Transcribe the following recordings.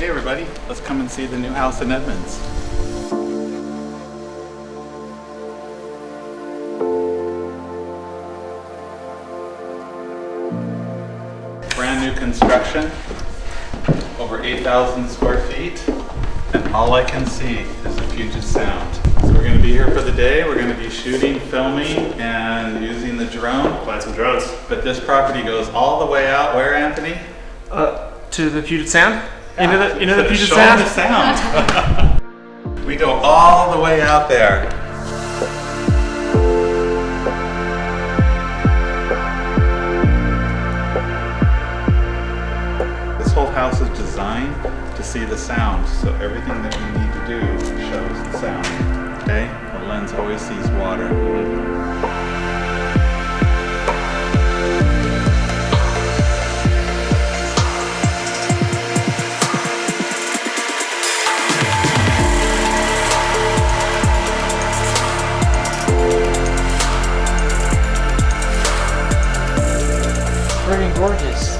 Hey everybody, let's come and see the new house in Edmonds. Brand new construction, over 8,000 square feet, and all I can see is the Puget Sound. So we're going to be here for the day. We're going to be shooting, filming, and using the drone. Flying some drones. But this property goes all the way out where, Anthony? To the Puget Sound? Into the Puget Show Sound? the sound. We go all the way out there. This whole house is designed to see the sound, so everything that we need to do shows the sound. Okay? The lens always sees water. Friggin' gorgeous.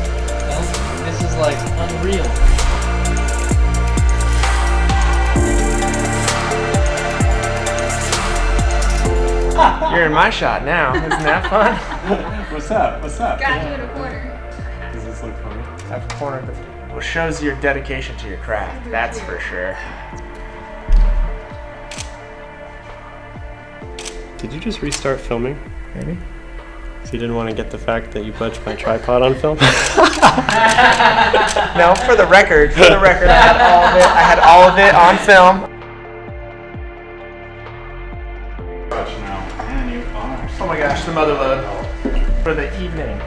This is like unreal. You're in my shot now. Isn't that fun? What's up? What's up? Got you in a corner. Does this look funny? I've cornered the. Well, shows your dedication to your craft. That's for sure. Did you just restart filming? Maybe. So you didn't want to get the fact that you bunched my tripod on film? No, for the record, I had all of it on film. Man, you are. Oh my gosh, the mother load for the evening.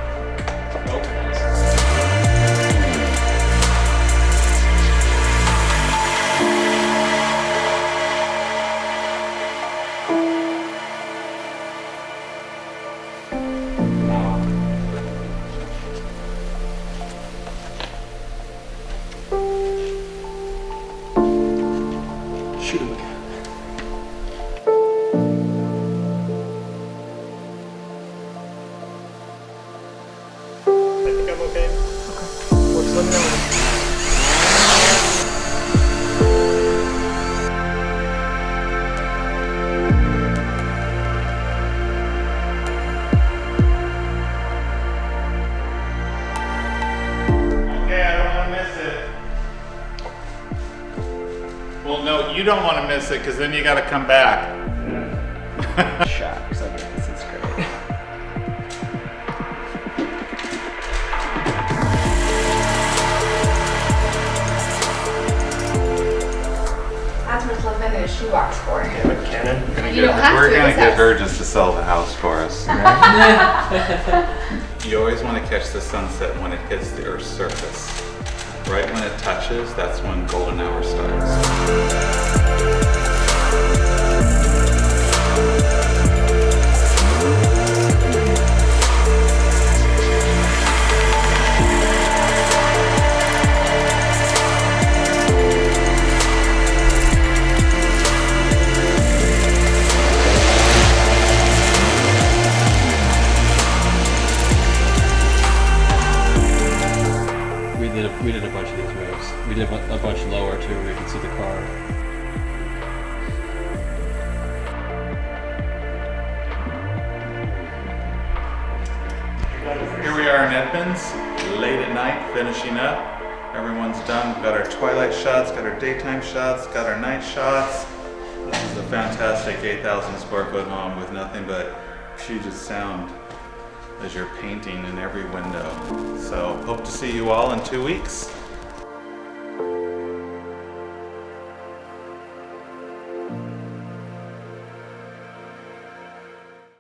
Shoot him again. I think I'm okay. Works, let me know. Okay, I don't want to miss it. Well, no, you don't want to miss it because then you got to come back. Shot. So this is great. That's what Levin in a shoebox for. Cannon. You don't have We're to. gonna It's get us. her just to sell the house for us. You always want to catch the sunset when it hits the Earth's surface. Right when it touches, that's when golden hour starts. We did a bunch of these moves. We did a bunch lower too, where you can see the car. Here we are in Edmonds, late at night, finishing up. Everyone's done. We've got our twilight shots, got our daytime shots, got our night shots. This is a fantastic 8,000 square foot home with nothing but Puget Sound as your painting in every window. So hope to see you all in 2 weeks.